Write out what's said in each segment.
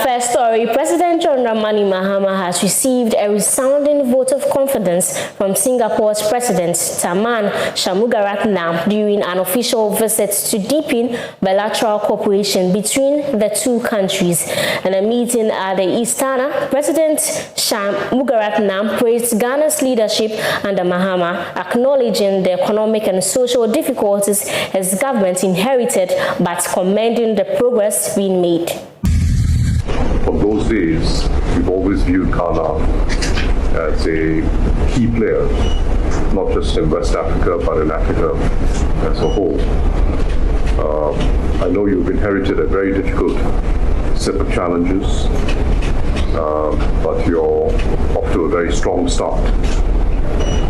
first story, President John Dramani Mahama has received a resounding vote of confidence from Singapore's President Tharman Shanmugaratnam during an official visit to deepen bilateral cooperation between the two countries. In a meeting at the Istana, President Shanmugaratnam praised Ghana's leadership under Mahama, acknowledging the economic and social difficulties his government inherited, but commending the progress being made. From those days, we've always viewed Ghana as a key player, not just in West Africa, but in Africa as a whole. I know you've inherited a very difficult set of challenges, but you're off to a very strong start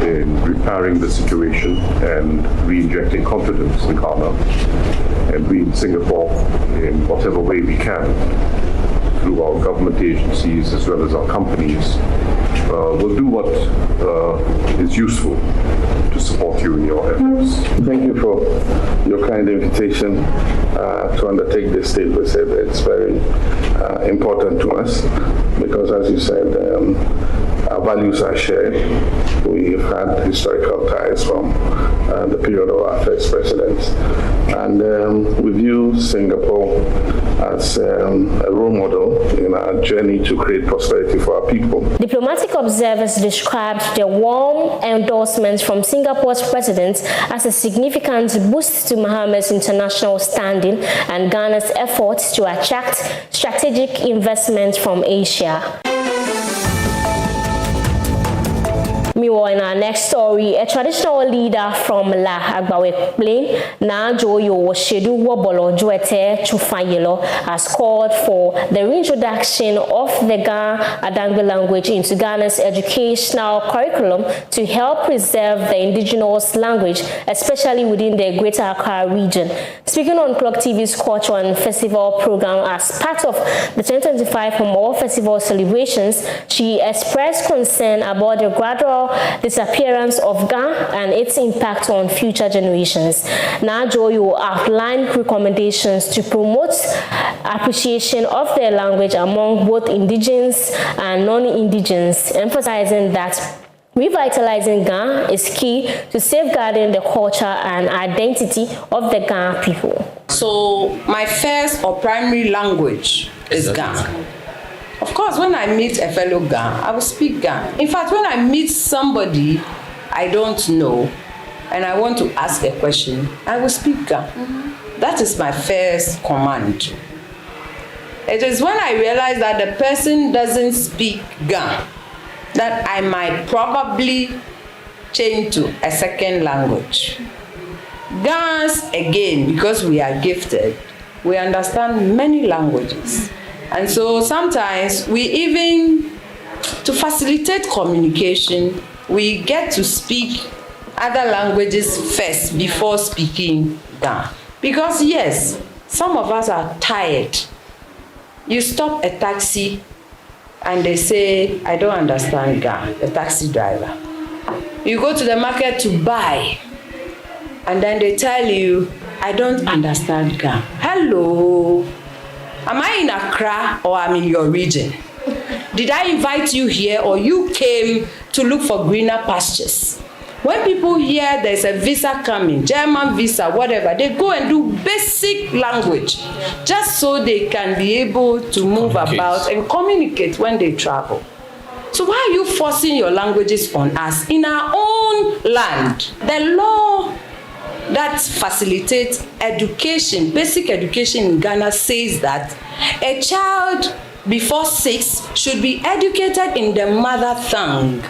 in repairing the situation and re-injecting confidence in Ghana, and we in Singapore, in whatever way we can, through our government agencies as well as our companies, will do what is useful to support you in your efforts. Thank you for your kind invitation to undertake this state visit. It's very important to us because, as you said, our values are shared. We've had historical ties from the period of our first presidents, and we view Singapore as a role model in our journey to create prosperity for our people. Diplomatic observers described the warm endorsement from Singapore's president as a significant boost to Mahama's international standing and Ghana's efforts to attract strategic investment from Asia. Meanwhile, in our next story, a traditional leader from La Agbawe Plain, Na Joyo Shedu Wobolo Joete Chufayelo, has called for the reintroduction of the Ga Adangbe language into Ghana's educational curriculum to help preserve the indigenous language, especially within the Greater Accra region. Speaking on Clog TV's Culture and Festival program as part of the 2025 Homo Festival celebrations, she expressed concern about the gradual disappearance of Ga and its impact on future generations. Na Joyo outlined recommendations to promote appreciation of their language among both indigenous and non-indigenous, emphasizing that revitalizing Ga is key to safeguarding the culture and identity of the Ga people. So my first or primary language is Ga. Of course, when I meet a fellow Ga, I will speak Ga. In fact, when I meet somebody I don't know and I want to ask a question, I will speak Ga. That is my first command. It is when I realize that the person doesn't speak Ga that I might probably change to a second language. Gans, again, because we are gifted, we understand many languages. And so sometimes we even, to facilitate communication, we get to speak other languages first before speaking Ga. Because yes, some of us are tired. You stop a taxi and they say, I don't understand Ga, the taxi driver. You go to the market to buy and then they tell you, I don't understand Ga. Hello. Am I in Accra or I'm in your region? Did I invite you here or you came to look for greener pastures? When people hear there's a visa coming, German visa, whatever, they go and do basic language just so they can be able to move about and communicate when they travel. So why are you forcing your languages on us in our own land? The law that facilitates education, basic education in Ghana says that a child before 6 should be educated in the mother tongue.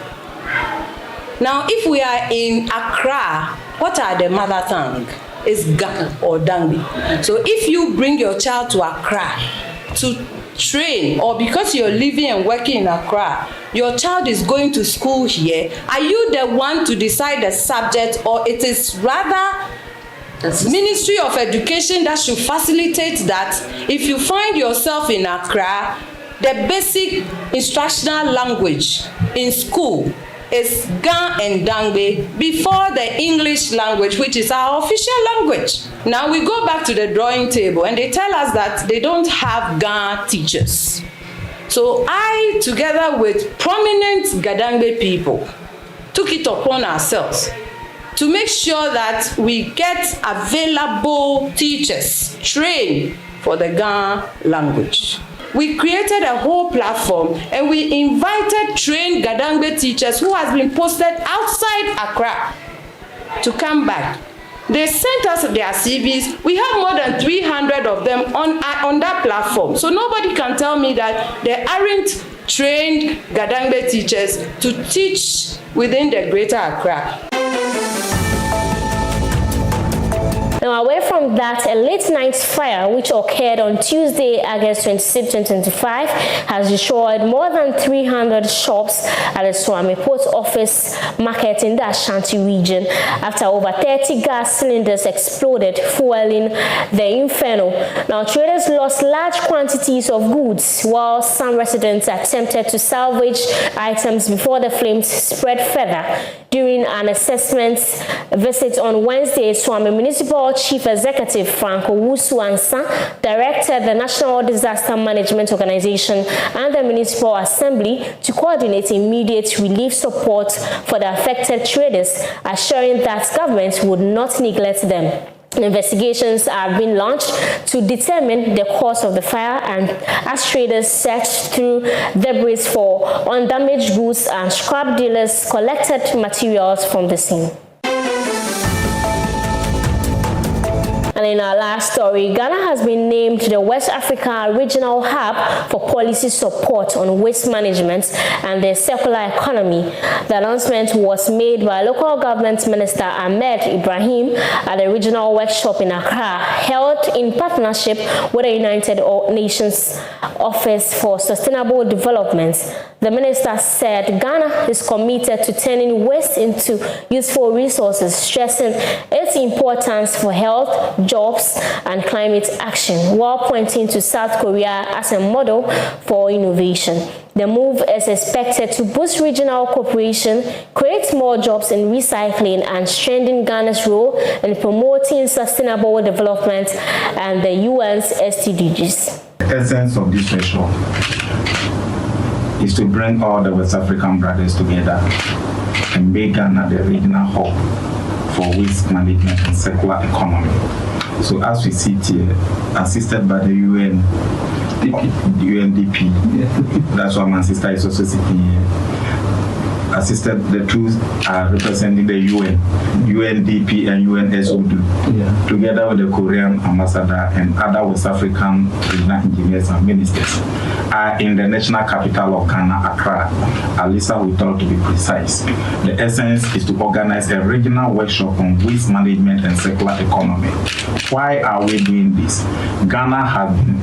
Now, if we are in Accra, what are the mother tongue? It's Ga or Dangbi. So if you bring your child to Accra to train, or because you're living and working in Accra, your child is going to school here, are you the one to decide the subject, or it is rather Ministry of Education that should facilitate that? If you find yourself in Accra, the basic instructional language in school is Ga and Dangbe before the English language, which is our official language. Now we go back to the drawing table and they tell us that they don't have Ga teachers. So I, together with prominent Gadangbe people, took it upon ourselves to make sure that we get available teachers trained for the Ga language. We created a whole platform and we invited trained Gadangbe teachers who has been posted outside Accra to come back. They sent us their CVs. We have more than 300 of them on that platform. So nobody can tell me that there aren't trained Gadangbe teachers to teach within the greater Accra. Now, away from that, a late night fire which occurred on Tuesday, August 26, 2025, has destroyed more than 300 shops at the Swami Post Office market in the Ashanti region after over 30 gas cylinders exploded, fueling the inferno. Now, traders lost large quantities of goods, while some residents attempted to salvage items before the flames spread further. During an assessment visit on Wednesday, Swami Municipal Chief Executive Franco Wusu-Ansa directed the National Disaster Management Organization and the Municipal Assembly to coordinate immediate relief support for the affected traders, assuring that government would not neglect them. Investigations are being launched to determine the cause of the fire, and as traders searched through debris for undamaged goods and scrap dealers collected materials from the scene. And in our last story, Ghana has been named the West Africa Regional Hub for policy support on waste management and the circular economy. The announcement was made by Local Government Minister Ahmed Ibrahim at a regional workshop in Accra, held in partnership with the United Nations Office for Sustainable Development. The minister said Ghana is committed to turning waste into useful resources, stressing its importance for health, jobs, and climate action, while pointing to South Korea as a model for innovation. The move is expected to boost regional cooperation, create more jobs in recycling, and strengthen Ghana's role in promoting sustainable development and the UN's SDGs. The essence of this workshop is to bring all the West African brothers together and make Ghana the regional hub for waste management and circular economy. So as we sit here, assisted by the UNDP, that's why my sister is also sitting here. Assisted, the two are representing the UN, UNDP and UNSOD, together with the Korean ambassador and other West African regional engineers and ministers, are in the national capital of Ghana, Accra, Alisa, we thought to be precise. The essence is to organize a regional workshop on waste management and circular economy. Why are we doing this? Ghana has been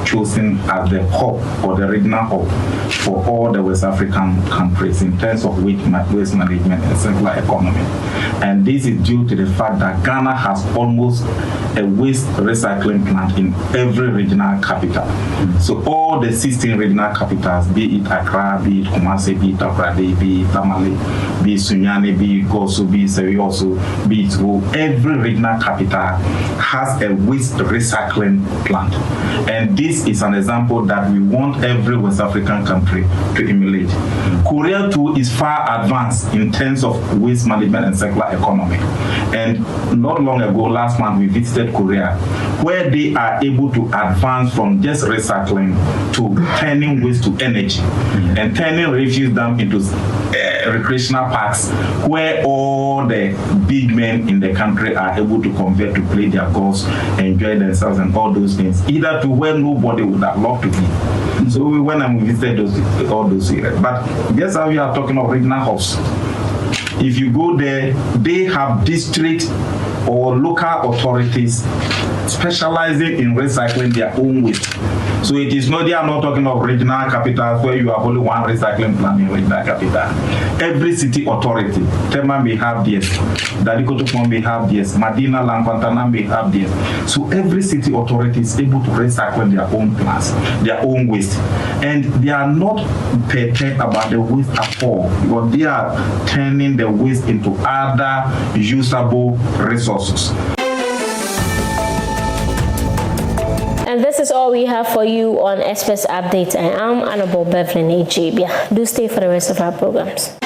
chosen as the hub or the regional hub for all the West African countries in terms of waste management and circular economy. And this is due to the fact that Ghana has almost a waste recycling plant in every regional capital. So all the 16 regional capitals, be it Accra, be it Kumasi, be it Takoradi, be it Tamale, be it Sunyani, be it Gosu, be it Serioso, be it Wo, every regional capital has a waste recycling plant. And this is an example that we want every West African country to emulate. Korea too is far advanced in terms of waste management and circular economy. And not long ago, last month, we visited Korea, where they are able to advance from just recycling to turning waste to energy and turning refuse dump into recreational parks, where all the big men in the country are able to convert to play their golf, enjoy themselves and all those things, either to where nobody would have loved to be. So we went and we visited all those areas. But just how we are talking of regional hubs, if you go there, they have district or local authorities specializing in recycling their own waste. So it is not, they are not talking of regional capitals where you have only one recycling plant in regional capital. Every city authority, Tema may have theirs, Dadikotopon may have theirs, Madina, Lankwantana may have theirs. So every city authority is able to recycle their own plants, their own waste. And they are not perturbed about the waste at all, because they are turning the waste into other usable resources. And this is all all we have for you on Express Update. I am Annabelle Beverly Ejibia. Do stay for the rest of our programs.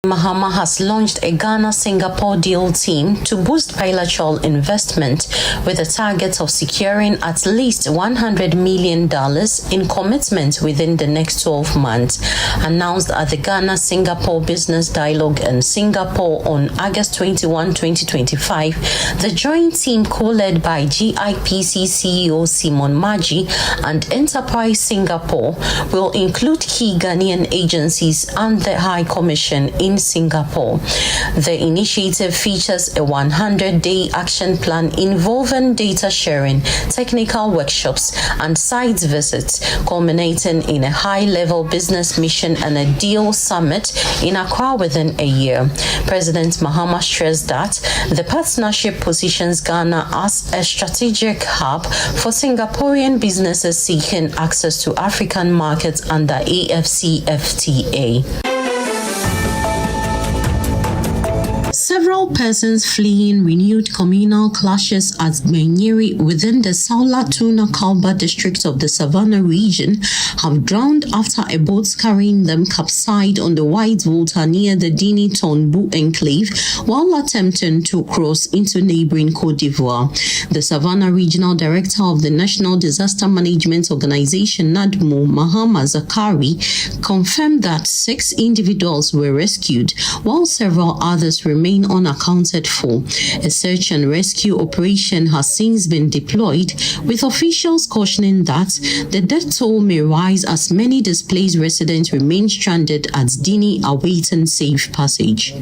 Mahama has launched a Ghana-Singapore deal team to boost bilateral investment with a target of securing at least $100 million in commitment within the next 12 months. Announced at the Ghana-Singapore Business Dialogue in Singapore on August 21, 2025, the joint team co-led by GIPC CEO Simon Maji and Enterprise Singapore will include key Ghanaian agencies and the High Commission in Singapore. The initiative features a 100-day action plan involving data sharing, technical workshops, and site visits, culminating in a high-level business mission and a deal summit in Accra within a year. President Mahama stressed that the partnership positions Ghana as a strategic hub for Singaporean businesses seeking access to African markets under AFCFTA. Several persons fleeing renewed communal clashes at Menyeri within the Saula Tuna Kalba district of the Savannah region have drowned after a boat carrying them capsized on the white water near the Dini Tonbu enclave while attempting to cross into neighboring Cote d'Ivoire. The Savannah Regional Director of the National Disaster Management Organization, NADMO, Mahama Zakari, confirmed that 6 individuals were rescued while several others remain unaccounted for. A search and rescue operation has since been deployed, with officials cautioning that the death toll may rise as many displaced residents remain stranded at Dini awaiting safe passage.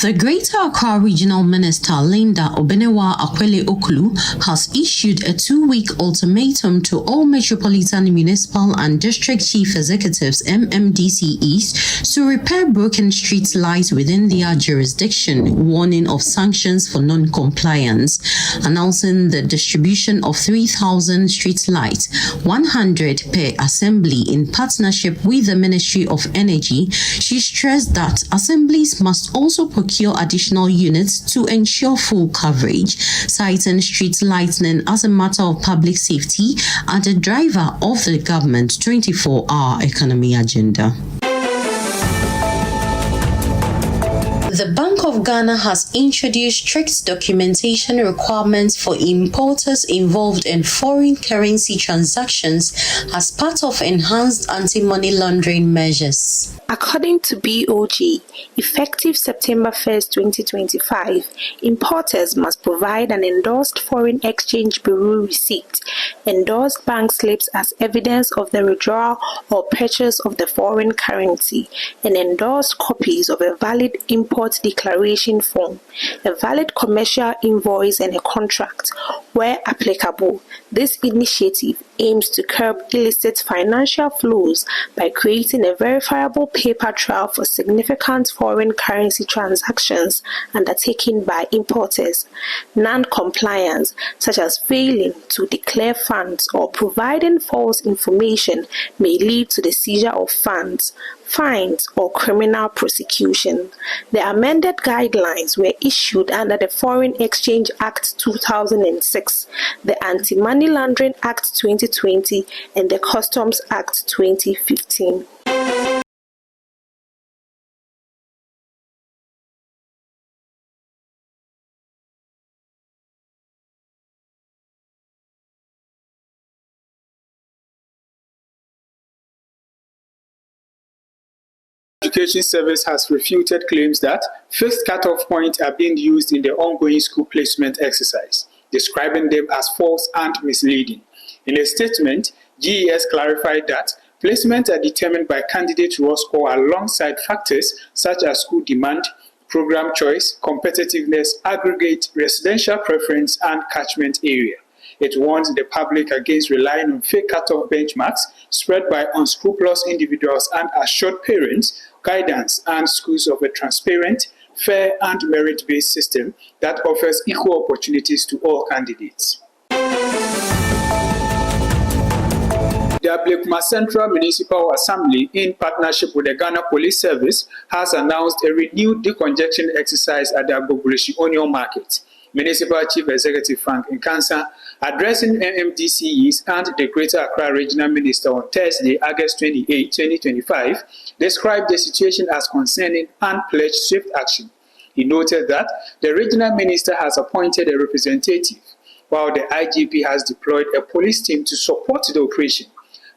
The Greater Accra Regional Minister Linda Obenewa Akwele Okulu has issued a 2-week ultimatum to all Metropolitan Municipal and District Chief Executives (MMDCEs) to repair broken street lights within their jurisdiction, warning of sanctions for non-compliance. Announcing the distribution of 3,000 street lights, 100 per assembly in partnership with the Ministry of Energy, she stressed that assemblies must also procure additional units to ensure full coverage, citing street lighting as a matter of public safety and a driver of the government's 24-hour economy agenda. The Bank of Ghana has introduced strict documentation requirements for importers involved in foreign currency transactions as part of enhanced anti-money laundering measures. According to BOG, effective September 1st, 2025, importers must provide an endorsed foreign exchange bureau receipt, endorsed bank slips as evidence of the withdrawal or purchase of the foreign currency, and endorsed copies of a valid import declaration form, a valid commercial invoice, and a contract. Where applicable, this initiative aims to curb illicit financial flows by creating a verifiable paper trail for significant foreign currency transactions undertaken by importers. Non-compliance, such as failing to declare funds or providing false information, may lead to the seizure of funds, fines, or criminal prosecution. The amended guidelines were issued under the Foreign Exchange Act 2006, the Anti-Money Laundering Act 2020, and the Customs Act 2015. Education Service has refuted claims that fixed cutoff points are being used in the ongoing school placement exercise, describing them as false and misleading. In a statement, GES clarified that placements are determined by candidate raw score alongside factors such as school demand, program choice, competitiveness, aggregate, residential preference, and catchment area. It warns the public against relying on fake cutoff benchmarks spread by unscrupulous individuals and assured parents, guidance, and schools of a transparent, fair and merit-based system that offers equal opportunities to all candidates. The Ablekuma Central Municipal Assembly, in partnership with the Ghana Police Service, has announced a renewed decongestion exercise at the Agbogbleshi Onion Market. Municipal Chief Executive Frank Nkansa, addressing MMDCEs and the Greater Accra Regional Minister on Thursday, August 28, 2025, described the situation as concerning and pledged swift action. He noted that the regional minister has appointed a representative, while the IGP has deployed a police team to support the operation.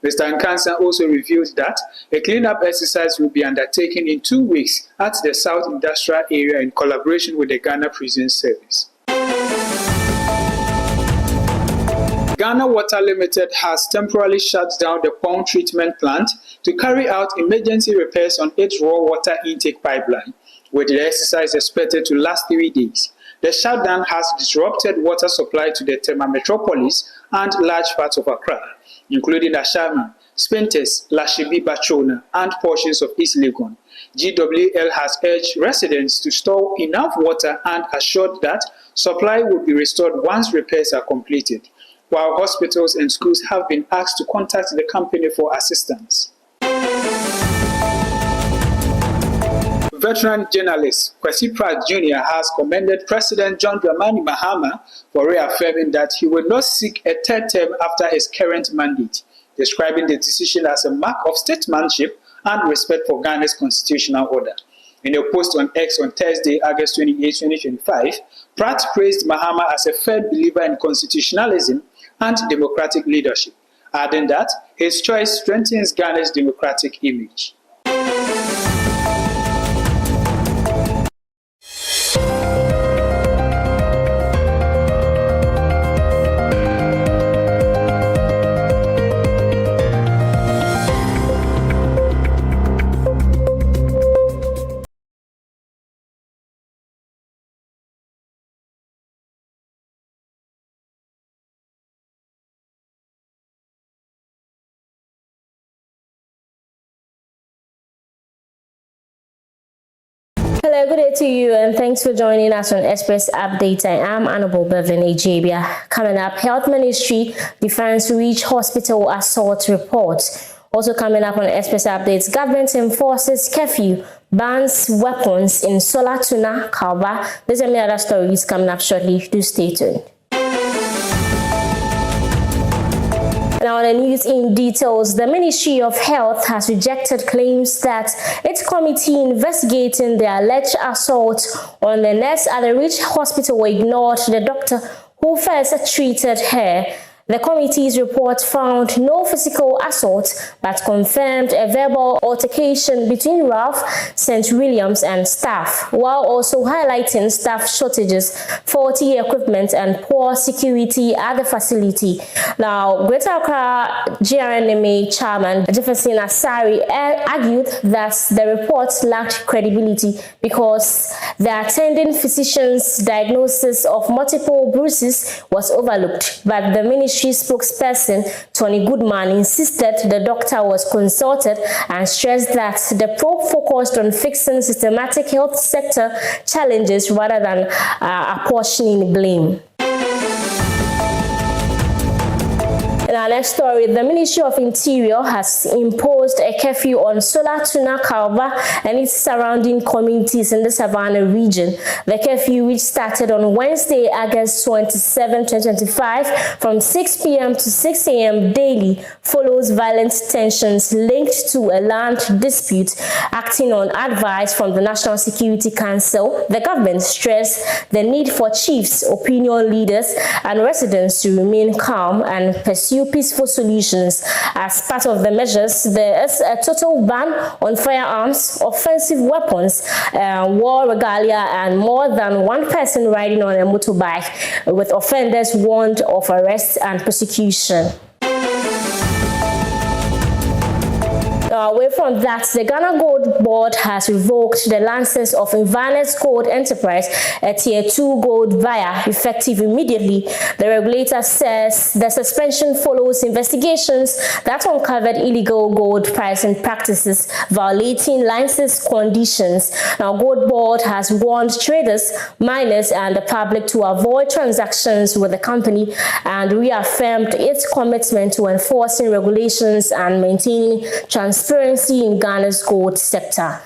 Mr. Nkansa also revealed that a cleanup exercise will be undertaken in 2 weeks at the South Industrial Area in collaboration with the Ghana Prison Service. Ghana Water Limited has temporarily shut down the pond treatment plant to carry out emergency repairs on its raw water intake pipeline, with the exercise expected to last 3 days. The shutdown has disrupted water supply to the Tema metropolis and large parts of Accra, including Ashaiman, Spintex, Lashibi Bachona, and portions of East Legon. GWL has urged residents to store enough water and assured that supply will be restored once repairs are completed, while hospitals and schools have been asked to contact the company for assistance. Veteran journalist Kwesi Pratt Jr. has commended President John Dramani Mahama for reaffirming that he will not seek a third term after his current mandate, describing the decision as a mark of statesmanship and respect for Ghana's constitutional order. In a post on X on Thursday, August 28, 2025, Pratt praised Mahama as a firm believer in constitutionalism and democratic leadership, adding that his choice strengthens Ghana's democratic image. Hello, good day to you, and thanks for joining us on Express Update. I am Honorable Bevan Ejabia. Coming up, Health Ministry Defense Reach Hospital Assault Report. Also coming up on Express Updates, government enforces curfew, bans weapons in Solar Tuna, Kalba. There's many other stories coming up shortly. Do stay tuned. Now, the news in details. The Ministry of Health has rejected claims that its committee investigating the alleged assault on the nurse at the Reach Hospital ignored the doctor who first treated her. The committee's report found no physical assault but confirmed a verbal altercation between Ralph St. Williams and staff, while also highlighting staff shortages, faulty equipment, and poor security at the facility. Now, Greater Accra GRNMA Chairman Jefferson Asari argued that the report lacked credibility because the attending physician's diagnosis of multiple bruises was overlooked, but the ministry spokesperson Tony Goodman insisted the doctor was consulted and stressed that the probe focused on fixing systematic health sector challenges rather than apportioning blame. In our next story, the Ministry of Interior has imposed a curfew on Solar Tuna, Kalba and its surrounding communities in the Savannah region. The curfew, which started on Wednesday, August 27, 2025, from 6 p.m. to 6 a.m. daily, follows violent tensions linked to a land dispute. Acting on advice from the National Security Council, the government stressed the need for chiefs, opinion leaders, and residents to remain calm and pursue peaceful solutions. As part of the measures, there is a total ban on firearms, offensive weapons, war regalia, and more than one person riding on a motorbike, with offenders warned of arrest and prosecution. Away from that, the Ghana Gold Board has revoked the license of Inverness Gold Enterprise, a Tier 2 gold buyer, effective immediately. The regulator says the suspension follows investigations that uncovered illegal gold pricing practices violating license conditions. Now, Gold Board has warned traders, miners, and the public to avoid transactions with the company and reaffirmed its commitment to enforcing regulations and maintaining transparency in Ghana's gold sector.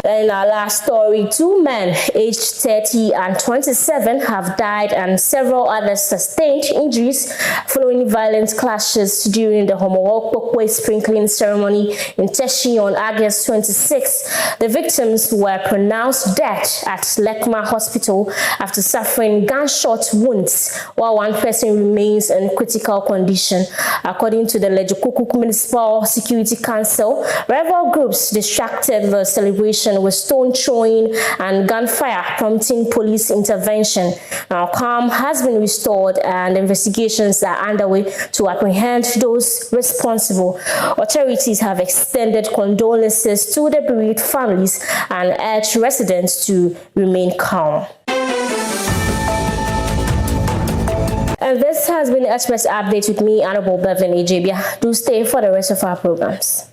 In our last story, 2 men aged 30 and 27 have died and several others sustained injuries following violent clashes during the Homowokwe sprinkling ceremony in Teshi on August 26. The victims were pronounced dead at Lekma Hospital after suffering gunshot wounds, while one person remains in critical condition. According to the Lejukukuk Municipal Security Council, rival groups distracted the celebration with stone throwing and gunfire, prompting police intervention. Now, calm has been restored and investigations are underway to apprehend those responsible. Authorities have extended condolences to the bereaved families and urged residents to remain calm. And this has been the Express Update with me, Honorable Beverly Ejebia. Do stay for the rest of our programs.